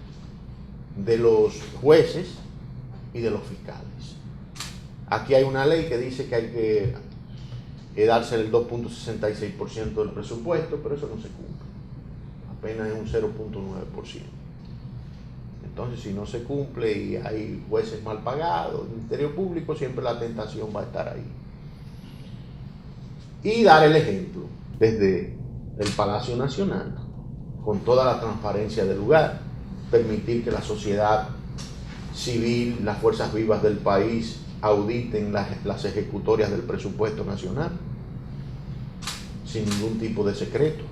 de los jueces y de los fiscales. Aquí hay una ley que dice que hay que darse el 2.66% del presupuesto, pero eso no se cumple. Apenas es un 0.9%. Entonces, si no se cumple y hay jueces mal pagados, el Ministerio Público, siempre la tentación va a estar ahí. Y dar el ejemplo desde el Palacio Nacional, con toda la transparencia del lugar, permitir que la sociedad civil, las fuerzas vivas del país auditen las ejecutorias del presupuesto nacional sin ningún tipo de secreto.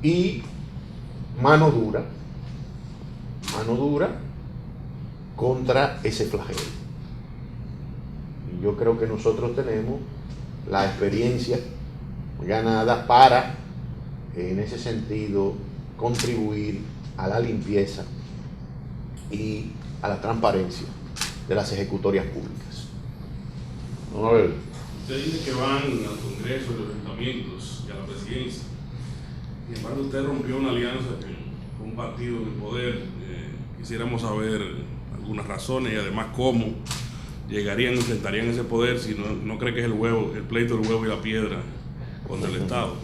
Y mano dura contra ese flagelo. Y yo creo que nosotros tenemos la experiencia ganada para, en ese sentido, contribuir a la limpieza y a la transparencia de las ejecutorias públicas. A ver. Usted dice que van al Congreso, a los ayuntamientos y a la presidencia. Sin embargo, usted rompió una alianza con un partido en el poder. Quisiéramos saber algunas razones y además cómo enfrentarían ese poder si no cree que es el pleito del huevo y la piedra contra el Estado.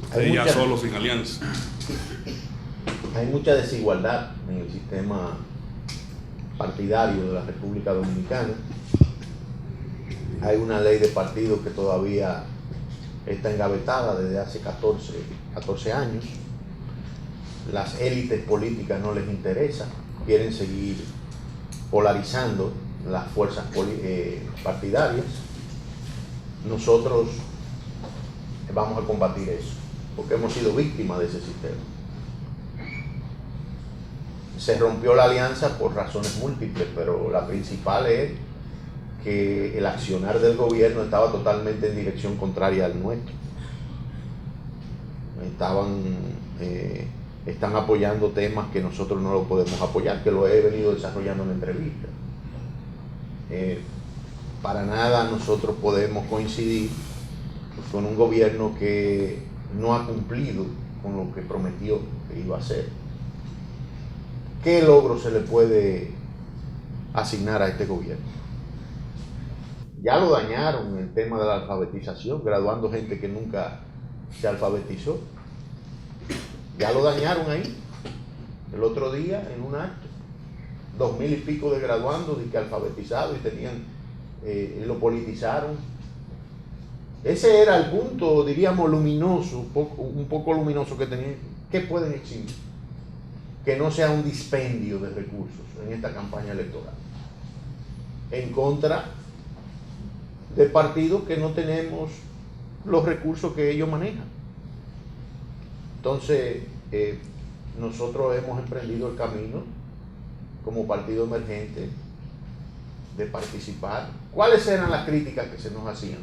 Usted ya solo, sin alianza. Hay mucha desigualdad en el sistema partidario de la República Dominicana. Hay una ley de partidos que todavía está engavetada desde hace 14 años. Las élites políticas no les interesa, quieren seguir polarizando las fuerzas partidarias. Nosotros vamos a combatir eso, porque hemos sido víctimas de ese sistema. Se rompió la alianza por razones múltiples, pero la principal es que el accionar del gobierno estaba totalmente en dirección contraria al nuestro. Están apoyando temas que nosotros no lo podemos apoyar, que lo he venido desarrollando en entrevista. Para nada nosotros podemos coincidir con un gobierno que no ha cumplido con lo que prometió que iba a hacer. ¿Qué logro se le puede asignar a este gobierno? Ya lo dañaron en el tema de la alfabetización, graduando gente que nunca se alfabetizó. Ya lo dañaron ahí. El otro día, en un acto, 2,000 y pico de graduandos de que alfabetizados y tenían, lo politizaron. Ese era el punto, diríamos, luminoso, un poco luminoso que tenían. ¿Qué pueden exigir? Que no sea un dispendio de recursos en esta campaña electoral, en contra de partidos que no tenemos los recursos que ellos manejan. Entonces, nosotros hemos emprendido el camino como partido emergente de participar. ¿Cuáles eran las críticas que se nos hacían?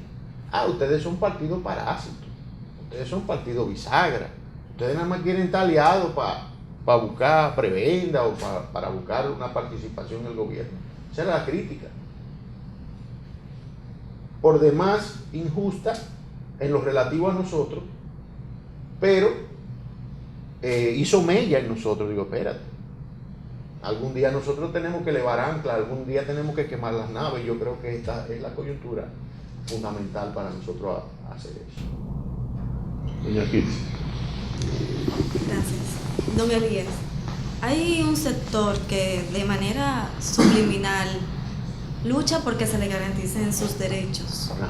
Ustedes son partido parásito, ustedes son partido bisagra, ustedes nada más quieren estar aliados para buscar prebenda o para buscar una participación en el gobierno. Esa era la crítica. Por demás injusta en lo relativo a nosotros, pero hizo mella en nosotros. Digo, espérate, algún día nosotros tenemos que elevar ancla, algún día tenemos que quemar las naves. Yo creo que esta es la coyuntura fundamental para nosotros hacer eso. Doña Kitty. Gracias. Don Elías, hay un sector que de manera subliminal lucha porque se le garanticen sus derechos. Ajá.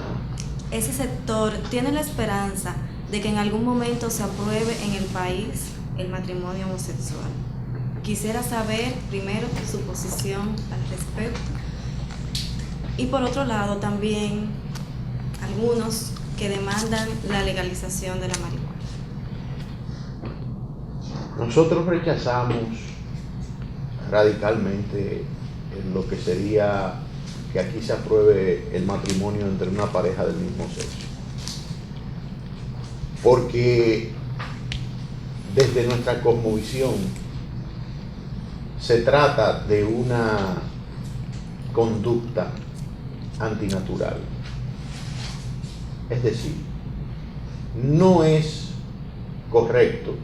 Ese sector tiene la esperanza de que en algún momento se apruebe en el país el matrimonio homosexual. Quisiera saber primero su posición al respecto. Y por otro lado también algunos que demandan la legalización de la marihuana. Nosotros rechazamos radicalmente lo que sería que aquí se apruebe el matrimonio entre una pareja del mismo sexo. Porque desde nuestra cosmovisión se trata de una conducta antinatural. Es decir, no es correcto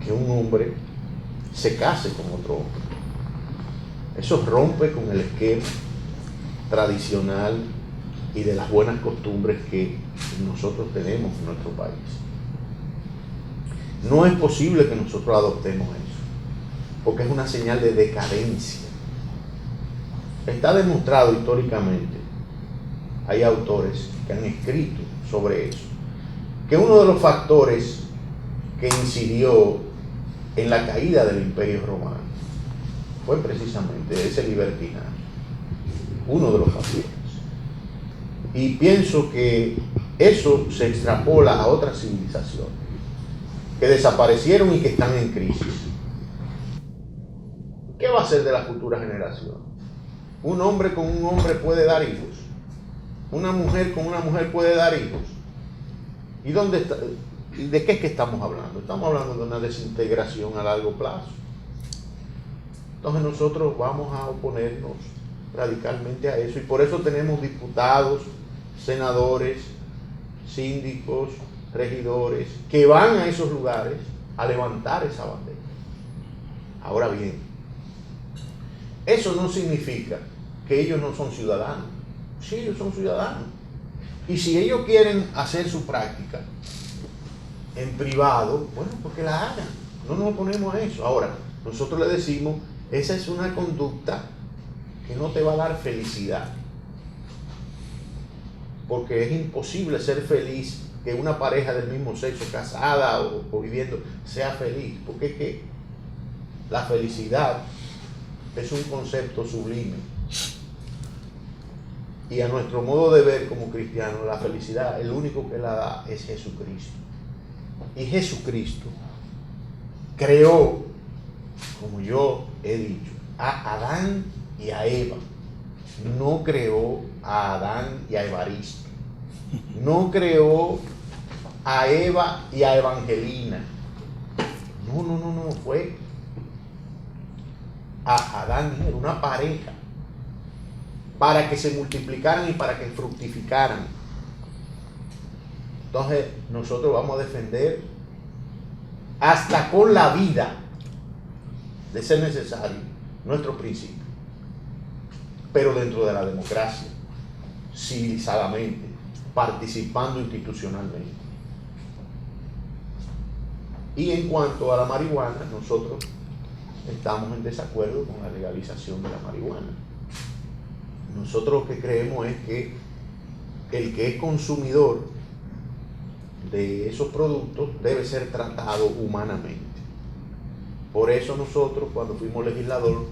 que un hombre se case con otro hombre. Eso rompe con el esquema tradicional y de las buenas costumbres que nosotros tenemos en nuestro país. No es posible que nosotros adoptemos eso, porque es una señal de decadencia. Está demostrado históricamente, hay autores que han escrito sobre eso, que uno de los factores que incidió en la caída del Imperio Romano fue precisamente ese libertinaje, uno de los factores. Y pienso que eso se extrapola a otras civilizaciones que desaparecieron y que están en crisis. ¿Qué va a hacer de la futura generación? Un hombre con un hombre puede dar hijos. Una mujer con una mujer puede dar hijos. ¿Y dónde está? ¿Y de qué es que estamos hablando? Estamos hablando de una desintegración a largo plazo. Entonces nosotros vamos a oponernos radicalmente a eso, y por eso tenemos diputados, senadores, síndicos, regidores que van a esos lugares a levantar esa bandera. Ahora bien, eso no significa que ellos no son ciudadanos. Sí, ellos son ciudadanos, y si ellos quieren hacer su práctica en privado, bueno, pues que la hagan, no nos oponemos a eso. Ahora, nosotros le decimos, esa es una conducta que no te va a dar felicidad, porque es imposible ser feliz, que una pareja del mismo sexo, casada o viviendo, sea feliz, porque es que la felicidad es un concepto sublime, y a nuestro modo de ver como cristianos, la felicidad, el único que la da es Jesucristo. Y Jesucristo creó, como yo he dicho, a Adán y a Eva. No creó a Adán y a Evaristo. No creó a Eva y a Evangelina. No, fue a Adán y Eva, una pareja, para que se multiplicaran y para que fructificaran. Entonces nosotros vamos a defender hasta con la vida, de ser necesario, nuestro principio, pero dentro de la democracia, civilizadamente, participando institucionalmente. Y en cuanto a la marihuana, nosotros estamos en desacuerdo con la legalización de la marihuana. Nosotros lo que creemos es que el que es consumidor de esos productos debe ser tratado humanamente. Por eso nosotros, cuando fuimos legislador,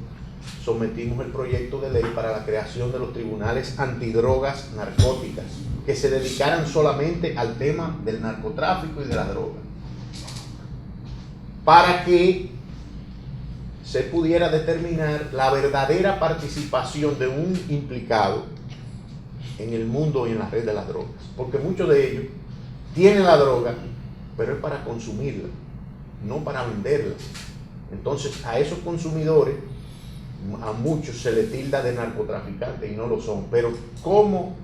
sometimos el proyecto de ley para la creación de los tribunales antidrogas narcóticas, que se dedicaran solamente al tema del narcotráfico y de la droga, para que se pudiera determinar la verdadera participación de un implicado en el mundo y en la red de las drogas, porque muchos de ellos tienen la droga, pero es para consumirla, no para venderla. Entonces a esos consumidores a muchos se le tilda de narcotraficantes y no lo son. Pero ¿cómo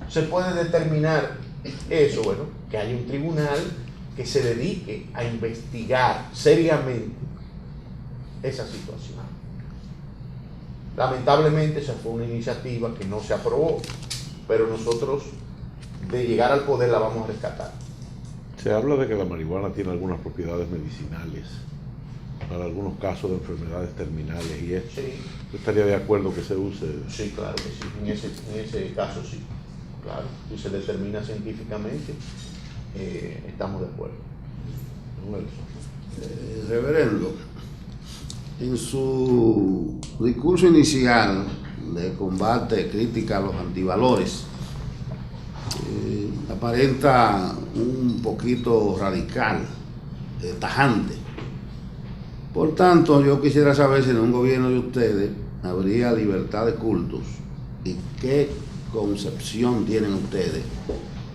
se puede determinar eso? Bueno, que haya un tribunal que se dedique a investigar seriamente esa situación. Lamentablemente esa fue una iniciativa que no se aprobó, pero nosotros de llegar al poder la vamos a rescatar. Se habla de que la marihuana tiene algunas propiedades medicinales para algunos casos de enfermedades terminales y eso. Sí. ¿Usted estaría de acuerdo que se use? Sí, claro que sí. En ese caso sí. Claro. Si se determina científicamente, estamos de acuerdo. Reverendo, en su discurso inicial de combate, crítica a los antivalores, aparenta un poquito radical, tajante. Por tanto, yo quisiera saber si en un gobierno de ustedes habría libertad de cultos y qué concepción tienen ustedes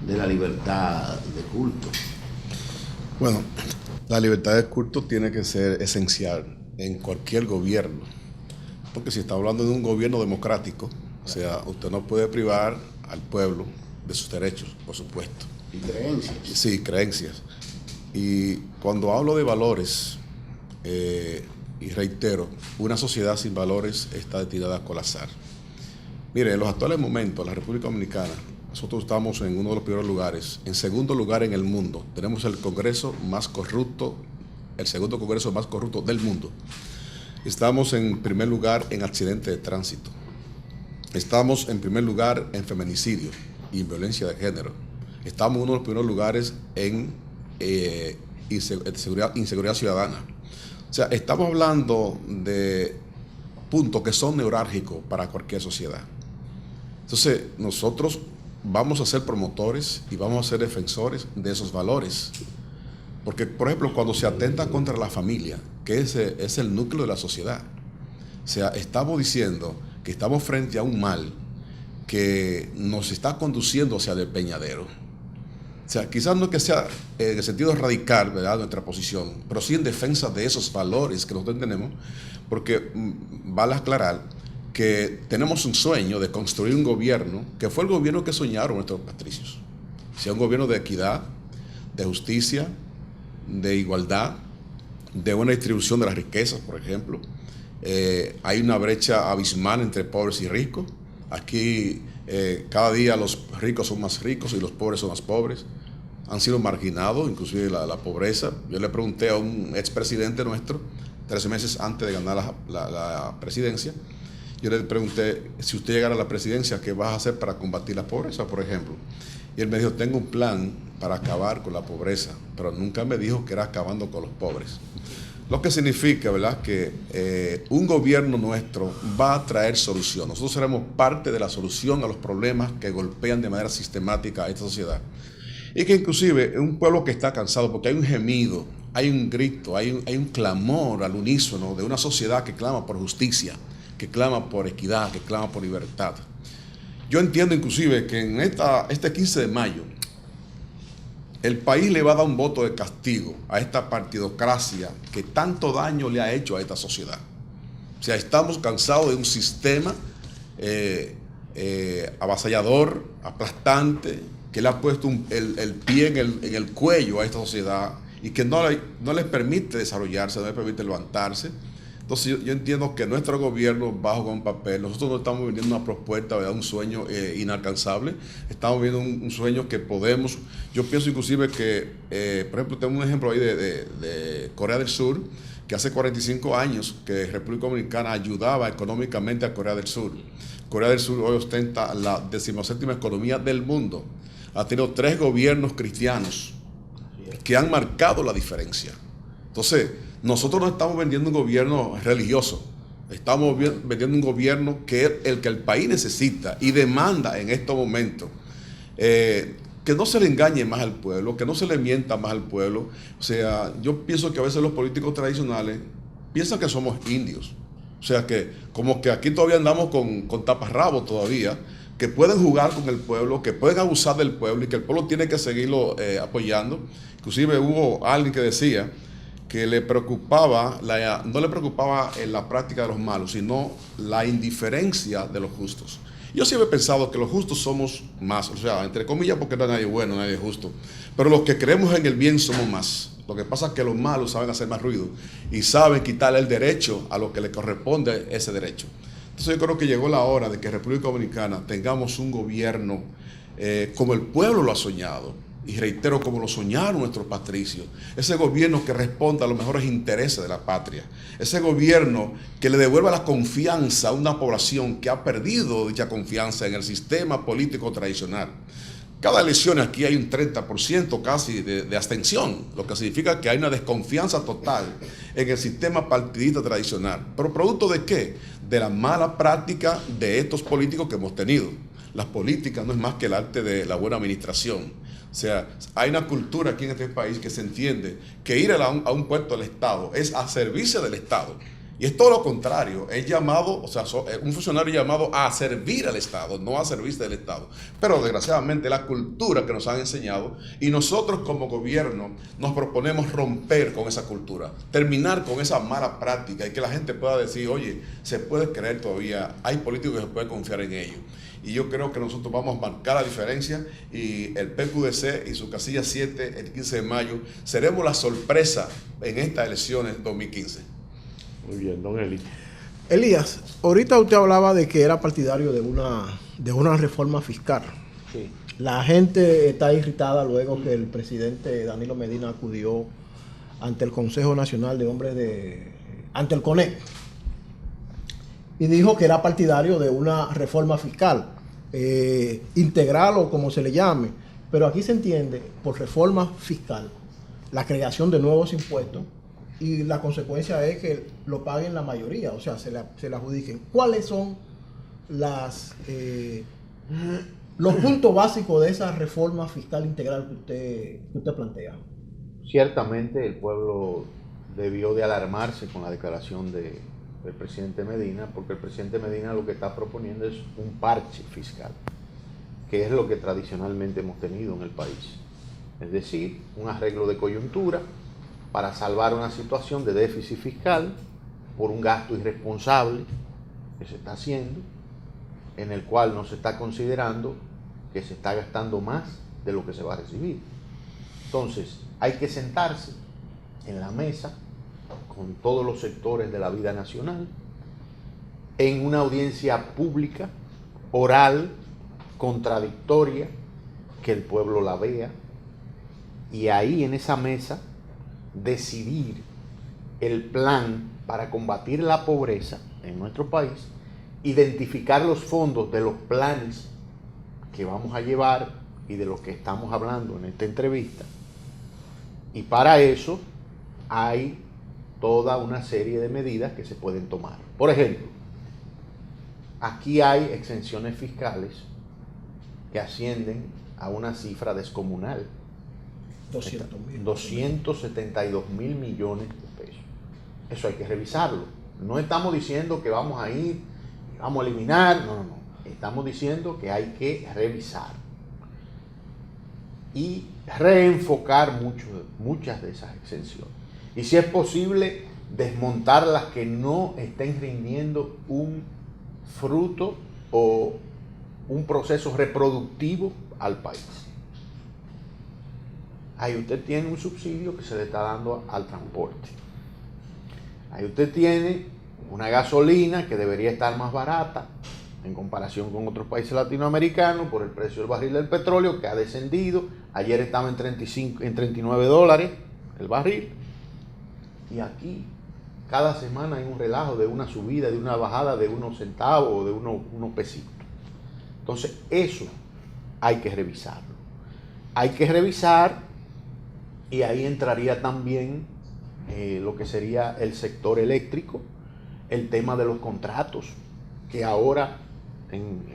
de la libertad de culto. Bueno, la libertad de culto tiene que ser esencial en cualquier gobierno, porque si está hablando de un gobierno democrático, o sea, usted no puede privar al pueblo de sus derechos, por supuesto. Y creencias. Sí, creencias. Y cuando hablo de valores, y reitero, una sociedad sin valores está destinada a colapsar. Mire, en los actuales momentos, la República Dominicana, nosotros estamos en uno de los primeros lugares, en segundo lugar en el mundo. Tenemos el Congreso más corrupto, el segundo Congreso más corrupto del mundo. Estamos en primer lugar en accidentes de tránsito. Estamos en primer lugar en feminicidio y violencia de género. Estamos en uno de los primeros lugares en inseguridad ciudadana. O sea, estamos hablando de puntos que son neurálgicos para cualquier sociedad. Entonces, nosotros vamos a ser promotores y vamos a ser defensores de esos valores. Porque, por ejemplo, cuando se atenta contra la familia, que ese es el núcleo de la sociedad, o sea, estamos diciendo que estamos frente a un mal que nos está conduciendo hacia el despeñadero. O sea, quizás no que sea en el sentido radical, ¿verdad?, nuestra posición, pero sí en defensa de esos valores que nosotros tenemos, porque vale aclarar que tenemos un sueño de construir un gobierno que fue el gobierno que soñaron nuestros patricios. Sea un gobierno de equidad, de justicia, de igualdad, de buena distribución de las riquezas, por ejemplo. Hay una brecha abismal entre pobres y ricos. Aquí cada día los ricos son más ricos y los pobres son más pobres. Han sido marginados, inclusive la pobreza. Yo le pregunté a un expresidente nuestro, 13 meses antes de ganar la presidencia, yo le pregunté, si usted llegara a la presidencia, ¿qué vas a hacer para combatir la pobreza, por ejemplo? Y él me dijo, tengo un plan para acabar con la pobreza, pero nunca me dijo que era acabando con los pobres. Lo que significa, ¿verdad?, que un gobierno nuestro va a traer solución. Nosotros seremos parte de la solución a los problemas que golpean de manera sistemática a esta sociedad. Y que inclusive es un pueblo que está cansado porque hay un gemido, hay un grito, hay un clamor al unísono de una sociedad que clama por justicia, que clama por equidad, que clama por libertad. Yo entiendo inclusive que en este 15 de mayo el país le va a dar un voto de castigo a esta partidocracia que tanto daño le ha hecho a esta sociedad. O sea, estamos cansados de un sistema avasallador, aplastante, que le ha puesto el pie en el cuello a esta sociedad y que no les permite desarrollarse, no les permite levantarse. Entonces yo entiendo que nuestro gobierno va a jugar un papel. Nosotros no estamos viviendo una propuesta, ¿verdad?, un sueño inalcanzable. Estamos viviendo un sueño que podemos. Yo pienso inclusive que, por ejemplo, tengo un ejemplo ahí de Corea del Sur, que hace 45 años que República Dominicana ayudaba económicamente a Corea del Sur. Corea del Sur hoy ostenta la 17ª economía del mundo. Ha tenido 3 gobiernos cristianos que han marcado la diferencia. Entonces, nosotros no estamos vendiendo un gobierno religioso, estamos vendiendo un gobierno que es el que el país necesita y demanda en estos momentos. Que no se le engañe más al pueblo, que no se le mienta más al pueblo. O sea, yo pienso que a veces los políticos tradicionales piensan que somos indios. O sea, que como que aquí todavía andamos con taparrabos todavía, que pueden jugar con el pueblo, que pueden abusar del pueblo y que el pueblo tiene que seguirlo apoyando. Inclusive hubo alguien que decía que que le preocupaba, no le preocupaba en la práctica de los malos, sino la indiferencia de los justos. Yo siempre he pensado que los justos somos más, o sea, entre comillas, porque no hay nadie bueno, nadie justo, pero los que creemos en el bien somos más. Lo que pasa es que los malos saben hacer más ruido y saben quitarle el derecho a lo que le corresponde ese derecho. Entonces yo creo que llegó la hora de que en República Dominicana tengamos un gobierno como el pueblo lo ha soñado, y reitero, como lo soñaron nuestros patricios, ese gobierno que responda a los mejores intereses de la patria, ese gobierno que le devuelva la confianza a una población que ha perdido dicha confianza en el sistema político tradicional. Cada elección aquí hay un 30% casi de abstención, lo que significa que hay una desconfianza total en el sistema partidista tradicional. ¿Pero producto de qué? De la mala práctica de estos políticos que hemos tenido. Las políticas no es más que el arte de la buena administración. O sea, hay una cultura aquí en este país que se entiende que ir a un puesto del Estado es a servicio del Estado. Y es todo lo contrario, es llamado, o sea, un funcionario llamado a servir al Estado, no a servirse del Estado. Pero desgraciadamente la cultura que nos han enseñado, y nosotros como gobierno nos proponemos romper con esa cultura, terminar con esa mala práctica y que la gente pueda decir, oye, se puede creer todavía, hay políticos que se puede confiar en ellos. Y yo creo que nosotros vamos a marcar la diferencia, y el PQDC y su casilla 7 el 15 de mayo seremos la sorpresa en estas elecciones 2015. Muy bien, don Eli. Elías, ahorita usted hablaba de que era partidario de una reforma fiscal. Sí. La gente está irritada luego que el presidente Danilo Medina acudió ante el Consejo Nacional de Hombres ante el CONEC, y dijo que era partidario de una reforma fiscal, integral o como se le llame, pero aquí se entiende por reforma fiscal la creación de nuevos impuestos, y la consecuencia es que lo paguen la mayoría, o sea, se le adjudiquen. ¿Cuáles son los puntos básicos de esa reforma fiscal integral que usted plantea? Ciertamente el pueblo debió de alarmarse con la declaración del presidente Medina, porque el presidente Medina lo que está proponiendo es un parche fiscal, que es lo que tradicionalmente hemos tenido en el país. Es decir, un arreglo de coyuntura para salvar una situación de déficit fiscal por un gasto irresponsable que se está haciendo, en el cual no se está considerando que se está gastando más de lo que se va a recibir. Entonces, hay que sentarse en la mesa con todos los sectores de la vida nacional, en una audiencia pública, oral, contradictoria, que el pueblo la vea, y ahí en esa mesa decidir el plan para combatir la pobreza en nuestro país, identificar los fondos de los planes que vamos a llevar y de los que estamos hablando en esta entrevista. Y para eso hay toda una serie de medidas que se pueden tomar. Por ejemplo, aquí hay exenciones fiscales que ascienden a una cifra descomunal. 272 mil millones de pesos. Eso hay que revisarlo. No estamos diciendo que vamos a ir, vamos a eliminar, no. Estamos diciendo que hay que revisar y reenfocar muchas de esas exenciones. Y si es posible, desmontar las que no estén rindiendo un fruto o un proceso reproductivo al país. Ahí usted tiene un subsidio que se le está dando al transporte. Ahí usted tiene una gasolina que debería estar más barata en comparación con otros países latinoamericanos por el precio del barril del petróleo, que ha descendido. Ayer estaba en $39 el barril. Y aquí cada semana hay un relajo de una subida, de una bajada de unos centavos o de unos pesitos. Entonces eso hay que revisarlo. Hay que revisar, y ahí entraría también lo que sería el sector eléctrico, el tema de los contratos que ahora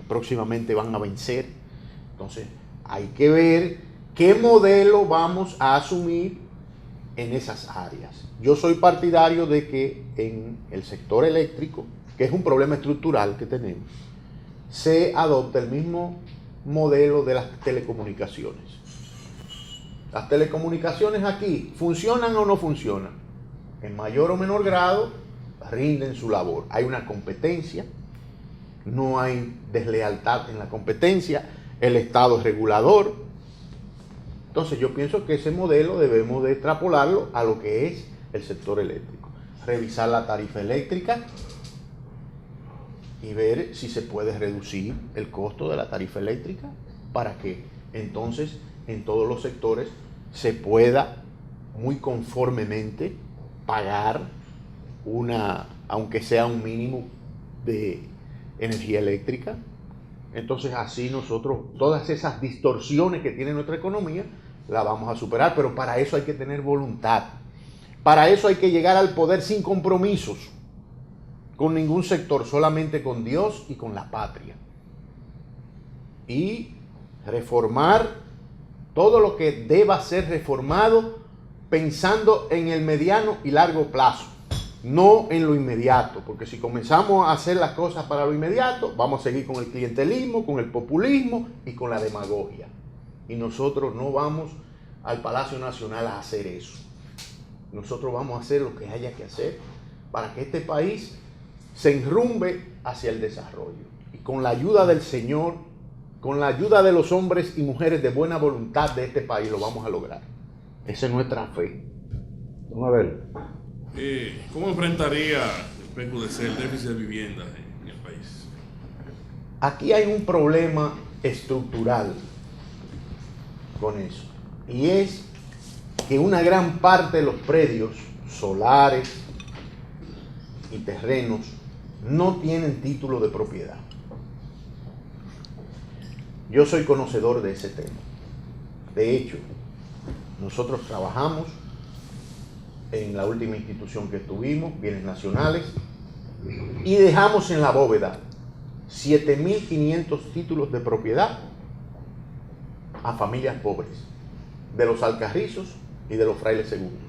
próximamente van a vencer. Entonces hay que ver qué modelo vamos a asumir en esas áreas. Yo soy partidario de que en el sector eléctrico, que es un problema estructural que tenemos, se adopte el mismo modelo de las telecomunicaciones. Las telecomunicaciones aquí, ¿funcionan o no funcionan? en mayor o menor grado, rinden su labor. Hay una competencia, no hay deslealtad en la competencia, el Estado es regulador. Entonces yo pienso que ese modelo debemos de extrapolarlo a lo que es el sector eléctrico. Revisar la tarifa eléctrica y ver si se puede reducir el costo de la tarifa eléctrica para que entonces en todos los sectores se pueda muy conformemente pagar aunque sea un mínimo de energía eléctrica. Entonces así nosotros, todas esas distorsiones que tiene nuestra economía, la vamos a superar, pero para eso hay que tener voluntad. Para eso hay que llegar al poder sin compromisos con ningún sector, solamente con Dios y con la patria. Y reformar todo lo que deba ser reformado pensando en el mediano y largo plazo, no en lo inmediato, porque si comenzamos a hacer las cosas para lo inmediato, vamos a seguir con el clientelismo, con el populismo y con la demagogia. Y nosotros no vamos al Palacio Nacional a hacer eso. Nosotros vamos a hacer lo que haya que hacer para que este país se enrumbe hacia el desarrollo. Y con la ayuda del Señor, con la ayuda de los hombres y mujeres de buena voluntad de este país, lo vamos a lograr. Esa es nuestra fe. Vamos a ver. ¿Cómo enfrentaría el PQDC el déficit de vivienda en el país? Aquí hay un problema estructural con eso. Y es que una gran parte de los predios solares y terrenos no tienen título de propiedad. Yo soy conocedor de ese tema. De hecho, nosotros trabajamos en la última institución que tuvimos, Bienes Nacionales, y dejamos en la bóveda 7.500 títulos de propiedad a familias pobres, de los Alcarrizos y de los Frailes Segundos.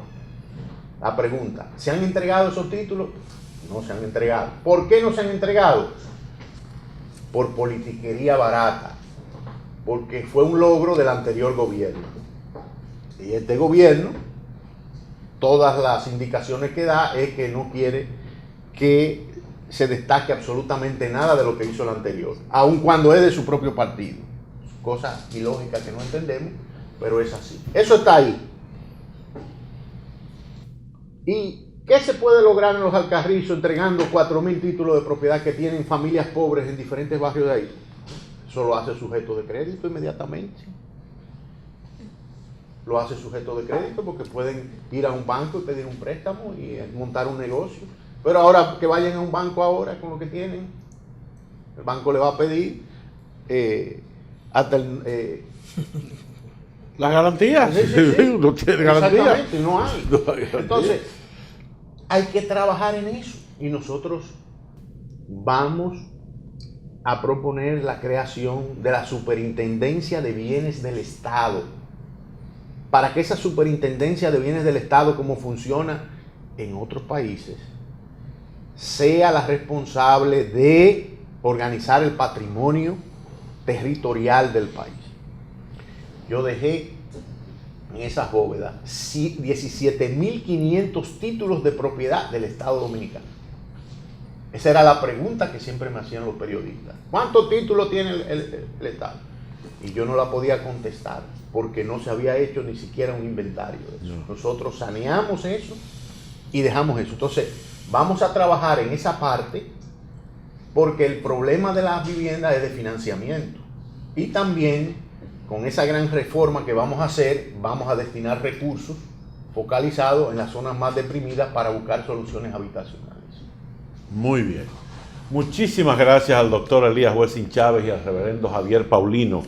La pregunta, ¿se han entregado esos títulos? No se han entregado. ¿Por qué no se han entregado? Por politiquería barata, porque fue un logro del anterior gobierno. Y este gobierno, todas las indicaciones que da es que no quiere que se destaque absolutamente nada de lo que hizo el anterior, aun cuando es de su propio partido. Cosas ilógicas que no entendemos, pero es así. Eso está ahí. ¿Y qué se puede lograr en los Alcarrizos entregando 4.000 títulos de propiedad que tienen familias pobres en diferentes barrios de ahí? Eso lo hace sujeto de crédito inmediatamente. Lo hace sujeto de crédito porque pueden ir a un banco y pedir un préstamo y montar un negocio. Pero ahora que vayan a un banco ahora con lo que tienen, el banco le va a pedir hasta el... ¿La garantía? Sí. No tiene garantía. Exactamente, no hay. Entonces, hay que trabajar en eso. Y nosotros vamos a proponer la creación de la Superintendencia de Bienes del Estado. Para que esa Superintendencia de Bienes del Estado, como funciona en otros países, sea la responsable de organizar el patrimonio territorial del país. Yo dejé en esa bóveda 17.500 títulos de propiedad del Estado Dominicano. Esa era la pregunta que siempre me hacían los periodistas. ¿Cuántos títulos tiene el Estado? Y yo no la podía contestar porque no se había hecho ni siquiera un inventario de eso. No. Nosotros saneamos eso y dejamos eso. Entonces, vamos a trabajar en esa parte porque el problema de las viviendas es de financiamiento. Y también, con esa gran reforma que vamos a hacer, vamos a destinar recursos focalizados en las zonas más deprimidas para buscar soluciones habitacionales. Muy bien. Muchísimas gracias al doctor Elías Wessing Chávez y al reverendo Javier Paulino,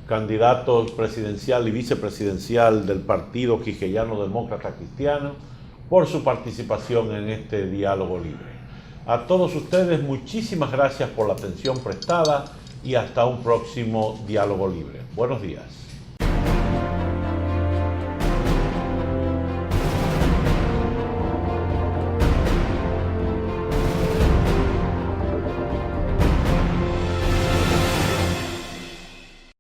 candidato presidencial y vicepresidencial del Partido Quisqueyano Demócrata Cristiano, por su participación en este diálogo libre. A todos ustedes, muchísimas gracias por la atención prestada y hasta un próximo diálogo libre. Buenos días.